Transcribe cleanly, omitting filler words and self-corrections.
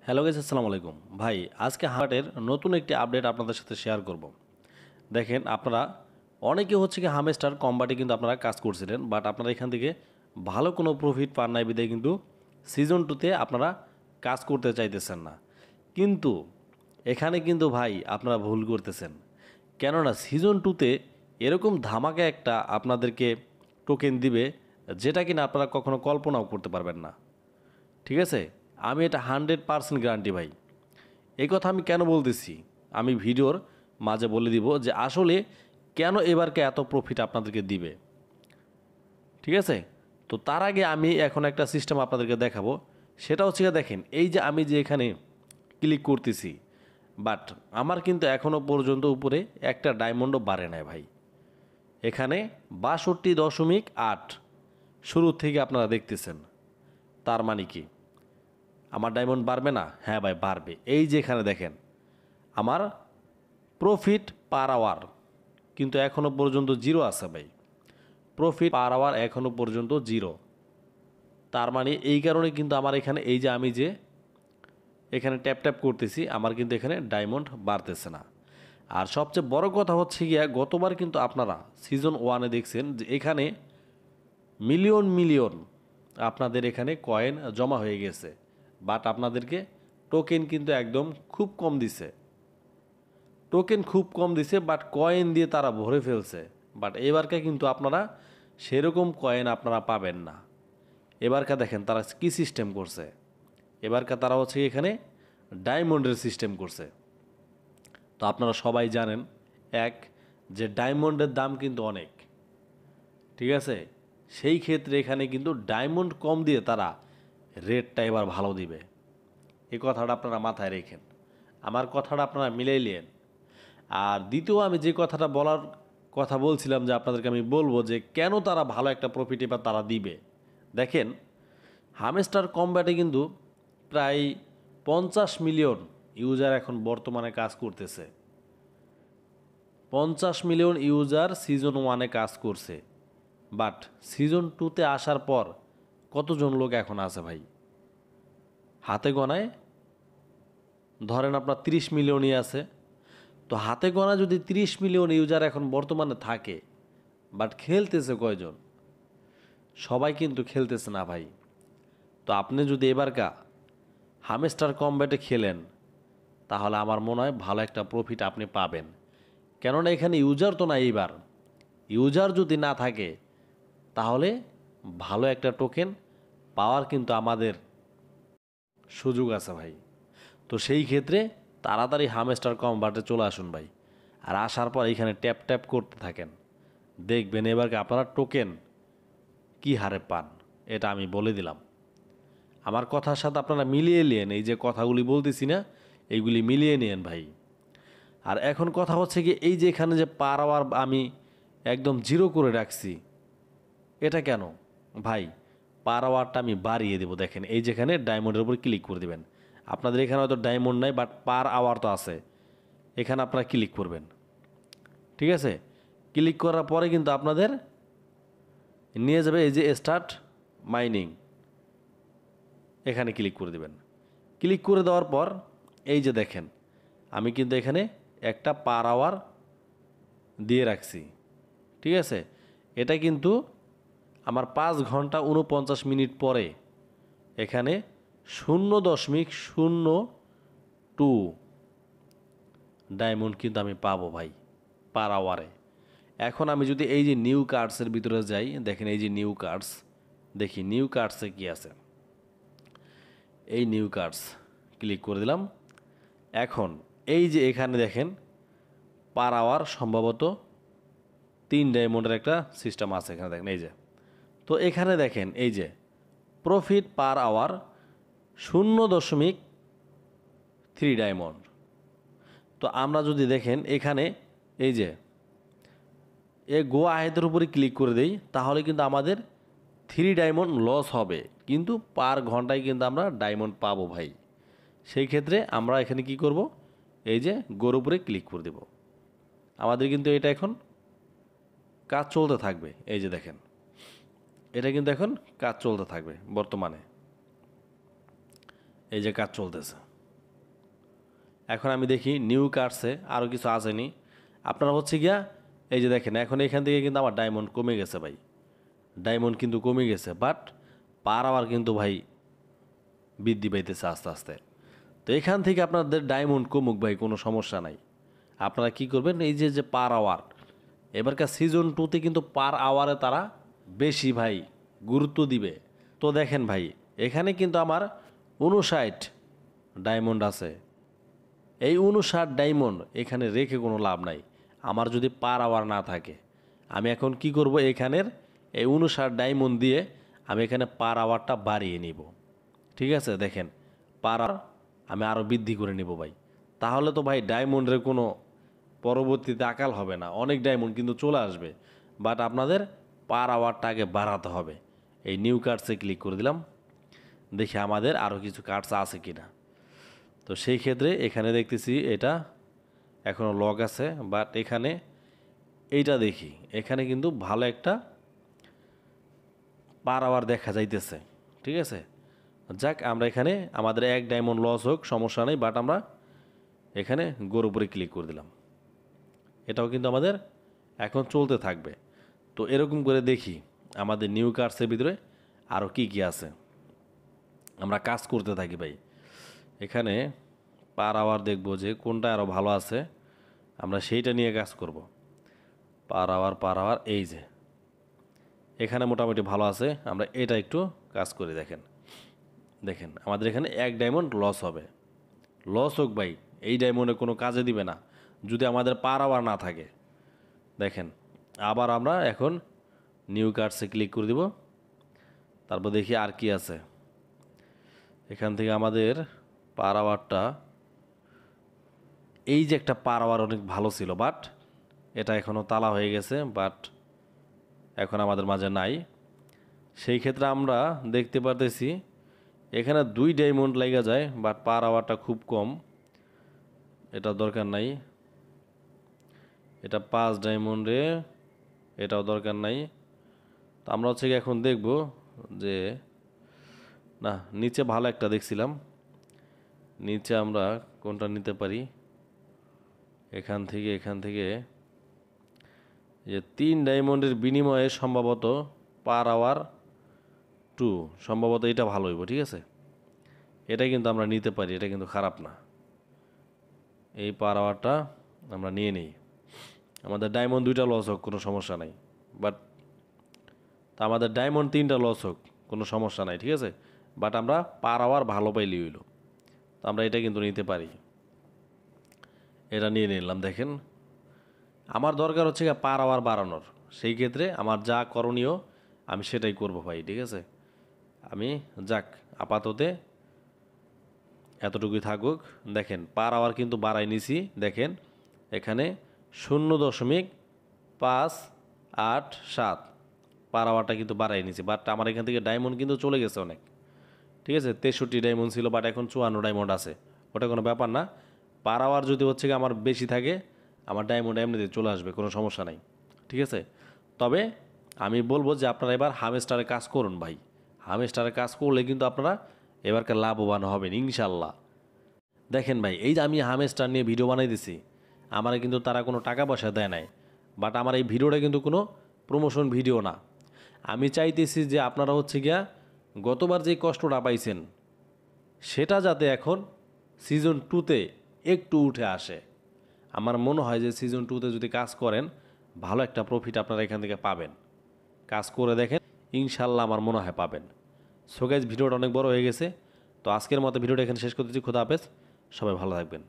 Hello guys, আসসালামু আলাইকুম। ভাই আজকে হাটের নতুন একটি আপডেট আপনাদের সাথে শেয়ার করব। দেখেন, আপনারা অনেকে হচ্ছে কি হামেস্টার কম্বাটে কিন্তু আপনারা কাজ করছিলেন, বাট আপনারা এখান থেকে ভালো কোনো প্রফিট পান নাই বিধায় কিন্তু সিজন 2তে আপনারা কাজ করতে চাইতেছেন না। কিন্তু এখানে কিন্তু ভাই আপনারা ভুল করতেছেন, কেননা সিজন 2তে এরকম ধামাকা একটা আপনাদেরকে টোকেন দিবে যেটা কিনা আপনারা কখনো কল্পনাও করতে পারবেন না। ঠিক আছে, আমি এটা 100% গ্যারান্টি ভাই। এই কথা আমি কেন বলতেছি, আমি ভিডিওর মাঝে বলে দিব যে আসলে কেন এবারকে এত প্রফিট আপনাদেরকে দিবে। ঠিক আছে, তো তার আগে আমি এখন একটা সিস্টেম আপনাদেরকে দেখাবো। সেটা হচ্ছে দেখেন, এই যে আমি যে এখানে ক্লিক করতেছি, বাট আমার কিন্তু এখনও পর্যন্ত উপরে একটা ডায়মন্ডও বাড়ে নাই ভাই। এখানে 62.8 শুরু থেকে আপনারা দেখতেছেন। তার মানে কি আমার ডায়মন্ড বাড়বে না? হ্যাঁ ভাই, বাড়বে। এই যে এখানে দেখেন আমার প্রফিট পার আওয়ার কিন্তু এখনও পর্যন্ত জিরো আছে ভাই। প্রফিট পার আওয়ার এখনও পর্যন্ত জিরো। তার মানে এই কারণে কিন্তু আমার এখানে এই যে আমি যে এখানে ট্যাপ ট্যাপ করতেছি, আমার কিন্তু এখানে ডায়মন্ড বাড়তেছে না। আর সবচেয়ে বড় কথা হচ্ছে গিয়া, গতবার কিন্তু আপনারা সিজন 1-এ দেখছেন যে এখানে মিলিয়ন মিলিয়ন আপনাদের এখানে কয়েন জমা হয়ে গেছে, বাট আপনাদেরকে টোকেন কিন্তু একদম খুব কম দিছে। টোকেন খুব কম দিছে, বাট কয়েন দিয়ে তারা ভরে ফেলছে। বাট এবারকে কিন্তু আপনারা সেরকম কয়েন আপনারা পাবেন না। এবারকা দেখেন তারা কি সিস্টেম করছে। এবারকা তারা হচ্ছে এখানে ডায়মন্ডের সিস্টেম করছে। তো আপনারা সবাই জানেন এক, যে ডায়মন্ডের দাম কিন্তু অনেক। ঠিক আছে, সেই ক্ষেত্রে এখানে কিন্তু ডায়মন্ড কম দিয়ে তারা রেটটা এবার ভালো দিবে। এই কথাটা আপনারা মাথায় রেখেন, আমার কথাটা আপনারা মিলাই নিন। আর দ্বিতীয়, আমি যে কথাটা বলার কথা বলছিলাম যে আপনাদেরকে আমি বলবো যে কেন তারা ভালো একটা প্রফিট এবার তারা দিবে। দেখেন, হামেস্টার কম্ব্যাটে কিন্তু প্রায় 50 মিলিয়ন ইউজার এখন বর্তমানে কাজ করতেছে। 50 মিলিয়ন ইউজার সিজন 1-এ কাজ করছে, বাট সিজন 2-তে আসার পর কতজন লোক এখন আছে ভাই? হাতে গোনায় ধরেন আপনার 30 মিলিয়নই আছে। তো হাতে গোনা যদি 30 মিলিয়ন ইউজার এখন বর্তমানে থাকে, বাট খেলতেছে কয়জন? সবাই কিন্তু খেলতেছে না ভাই। তো আপনি যদি এবারকা হামেস্টার কম্ব্যাটে খেলেন, তাহলে আমার মনে হয় ভালো একটা প্রফিট আপনি পাবেন। কেননা এখানে ইউজার তো না। এইবার ইউজার যদি না থাকে, তাহলে ভালো একটা টোকেন পাওয়ার কিন্তু আমাদের সুযোগ আছে ভাই। তো সেই ক্ষেত্রে তাড়াতাড়ি হামেস্টার কম্ব্যাটে চলে আসুন ভাই। আর আসার পর এখানে ট্যাপ ট্যাপ করতে থাকেন, দেখবেন এবারকে আপনারা টোকেন কি হারে পান। এটা আমি বলে দিলাম। আমার কথার সাথে আপনারা মিলিয়ে নিন, এই যে কথাগুলি বলতেছি না, এইগুলি মিলিয়ে নিন ভাই। আর এখন কথা হচ্ছে কি, এই যে এখানে যে পার আওয়ার আমি একদম জিরো করে রাখছি, এটা কেন ভাই? পার আওয়ারটা আমি বাড়িয়ে দেবো। দেখেন, এই যেখানে ডায়মন্ডের উপর ক্লিক করে দেবেন। আপনাদের এখানে হয়তো ডায়মন্ড নাই, বাট পার আওয়ার তো আছে। এখানে আপনারা ক্লিক করবেন। ঠিক আছে, ক্লিক করার পরে কিন্তু আপনাদের নিয়ে যাবে এই যে স্টার্ট মাইনিং। এখানে ক্লিক করে দেবেন। ক্লিক করে দেওয়ার পর এই যে দেখেন, আমি কিন্তু এখানে একটা পার আওয়ার দিয়ে রাখছি। ঠিক আছে, এটা কিন্তু আমার 5 ঘন্টা 49 মিনিট পরে এখানে 0.02 ডায়মন্ড কিন্তু আমি পাবো ভাই পার আওয়ারে। এখন আমি যদি এই যে নিউ কার্ডসের ভিতরে যাই, দেখেন এই যে নিউ কার্ডস, দেখি নিউ কার্ডসে কি আছে। এই নিউ কার্ডস ক্লিক করে দিলাম। এখন এই যে এখানে দেখেন পার আওয়ার সম্ভবত 3 ডায়মন্ডের একটা সিস্টেম আছে এখানে, দেখেন এই যে। তো এখানে দেখেন এই যে প্রফিট পার আওয়ার 0.3 ডায়মন্ড। তো আমরা যদি দেখেন এখানে এই যে গো আহেদের উপরে ক্লিক করে দেই, তাহলে কিন্তু আমাদের 3 ডায়মন্ড লস হবে, কিন্তু পার ঘন্টায় কিন্তু আমরা ডায়মন্ড পাবো ভাই। সেই ক্ষেত্রে আমরা এখানে কি করব, এই যে গোর উপরে ক্লিক করে দেব। আমাদের কিন্তু এটা এখন কাজ চলতে থাকবে। এই যে দেখেন, এটা কিন্তু এখন কাজ চলতে থাকবে বর্তমানে। এই যে কাজ চলতেছে। এখন আমি দেখি নিউ কার্ডসে আরও কিছু আসেনি। আপনারা হচ্ছে গিয়া এই যে দেখেন এখন এখান থেকে কিন্তু আমার ডায়মন্ড কমে গেছে ভাই, ডায়মন্ড কিন্তু কমে গেছে, বাট পার আওয়ার কিন্তু ভাই বৃদ্ধি পাইতেছে আস্তে আস্তে। তো এখান থেকে আপনাদের ডায়মন্ড কমুক ভাই, কোনো সমস্যা নাই। আপনারা কি করবেন, এই যে যে পার আওয়ার, এবারকার সিজন 2তে কিন্তু পার আওয়ারে তারা বেশি ভাই গুরুত্ব দিবে। তো দেখেন ভাই এখানে কিন্তু আমার 59 ডায়মন্ড আছে। এই 59 ডায়মন্ড এখানে রেখে কোনো লাভ নাই আমার যদি পার আওয়ার না থাকে। আমি এখন কি করব, এখানের এই 59 ডায়মন্ড দিয়ে আমি এখানে পার আওয়ারটা বাড়িয়ে নিব। ঠিক আছে, দেখেন পার আওয়ার আমি আরও বৃদ্ধি করে নিব ভাই। তাহলে তো ভাই ডায়মন্ডের কোনো পরবর্তীতে আকাল হবে না, অনেক ডায়মন্ড কিন্তু চলে আসবে। বাট আপনাদের পার আওয়ারটা আগে বাড়াতে হবে। এই নিউ কার্ডসে ক্লিক করে দিলাম, দেখি আমাদের আরও কিছু কার্ডস আছে কি না। তো সেই ক্ষেত্রে এখানে দেখতেছি এটা এখনও লগ আছে, বাট এখানে এইটা দেখি এখানে কিন্তু ভালো একটা পার আওয়ার দেখা যাইতেছে। ঠিক আছে, যাক আমরা এখানে আমাদের এক ডায়মন্ড লস হোক সমস্যা নেই, বাট আমরা এখানে গোর উপরে ক্লিক করে দিলাম। এটাও কিন্তু আমাদের এখন চলতে থাকবে। তো এরকম করে দেখি আমাদের নিউ কার্ডসের ভিতরে আরও কি কি আছে, আমরা কাজ করতে থাকি ভাই। এখানে পার আওয়ার দেখবো যে কোনটা আরও ভালো আছে, আমরা সেইটা নিয়ে কাজ করব। পার আওয়ার এই যে এখানে মোটামুটি ভালো আছে, আমরা এটা একটু কাজ করি। দেখেন দেখেন আমাদের এখানে এক ডায়মন্ড লস হবে, লস হোক ভাই, এই ডায়মন্ডে কোনো কাজে দিবে না যদি আমাদের পার আওয়ার না থাকে। দেখেন আবার আমরা এখন নিউ কার্ডসে ক্লিক করে দিব, তারপর দেখি আর কি আছে। এখান থেকে আমাদের পার আওয়ারটা এই যে একটা পার আওয়ার অনেক ভালো ছিল, বাট এটা এখনও তালা হয়ে গেছে, বাট এখন আমাদের মাঝে নাই। সেই ক্ষেত্রে আমরা দেখতে পারতেছি এখানে 2 ডায়মন্ড লাগা যায়, বাট পার আওয়ারটা খুব কম, এটা দরকার নাই। এটা 5 ডায়মন্ডে, এটাও দরকার নাই। তো আমরা হচ্ছে এখন দেখব যে না নিচে ভালো একটা দেখছিলাম, নিচে আমরা কোনটা নিতে পারি। এখান থেকে যে 3 ডায়মন্ডের বিনিময়ে সম্ভবত পার আওয়ার 2 সম্ভবত এটা ভালো হইব। ঠিক আছে, এটা কিন্তু আমরা নিতে পারি, এটা কিন্তু খারাপ না। এই পার আওয়ারটা আমরা নিয়ে নিই, আমাদের ডায়মন্ড 2টা লস হোক কোনো সমস্যা নাই, বাট তা আমাদের ডায়মন্ড 3টা লস হোক কোনো সমস্যা নাই। ঠিক আছে, বাট আমরা পার আওয়ার ভালো পাইলি হইল, তো আমরা এটা কিন্তু নিতে পারি, এটা নিয়ে নিলাম। দেখেন আমার দরকার হচ্ছে পার আওয়ার বাড়ানোর, সেই ক্ষেত্রে আমার যা করণীয় আমি সেটাই করব ভাই। ঠিক আছে, আমি যাক আপাততে এতটুকুই থাকুক। দেখেন পার আওয়ার কিন্তু বাড়াই নিছি, দেখেন এখানে 0.587 পার আওয়ারটা কিন্তু বাড়াই নিছি, বাট আমার এখান থেকে ডায়মন্ড কিন্তু চলে গেছে অনেক। ঠিক আছে, 63 ডায়মন্ড ছিল, বাট এখন 54 ডায়মন্ড আছে, ওটা কোনো ব্যাপার না। পার আওয়ার যদি হচ্ছে কি আমার বেশি থাকে, আমার ডায়মন্ড এমনিতে চলে আসবে, কোনো সমস্যা নাই। ঠিক আছে, তবে আমি বলবো যে আপনারা এবার হামস্টারে কাজ করুন ভাই, হামস্টারে কাজ করলে কিন্তু আপনারা এবারকার লাভবান হবেন ইনশাল্লাহ। দেখেন ভাই এই যে আমি হামস্টার নিয়ে ভিডিও বানাই দিছি, আমার কিন্তু তারা কোনো টাকা পয়সা দেয় নাই, বাট আমার এই ভিডিওটা কিন্তু কোনো প্রমোশন ভিডিও না। আমি চাইতেছি যে আপনারা হচ্ছে গিয়া গতবার যে কষ্টটা পাইছেন সেটা যাতে এখন সিজন 2তে একটু উঠে আসে। আমার মনে হয় যে সিজন 2তে যদি কাজ করেন ভালো একটা প্রফিট আপনারা এখান থেকে পাবেন, কাজ করে দেখেন ইনশাল্লাহ আমার মনে হয় পাবেন। সো গাইস ভিডিওটা অনেক বড় হয়ে গেছে, তো আজকের মতো ভিডিওটা এখানে শেষ করতেছি। খোদা হাফেজ, সবাই ভালো থাকবেন।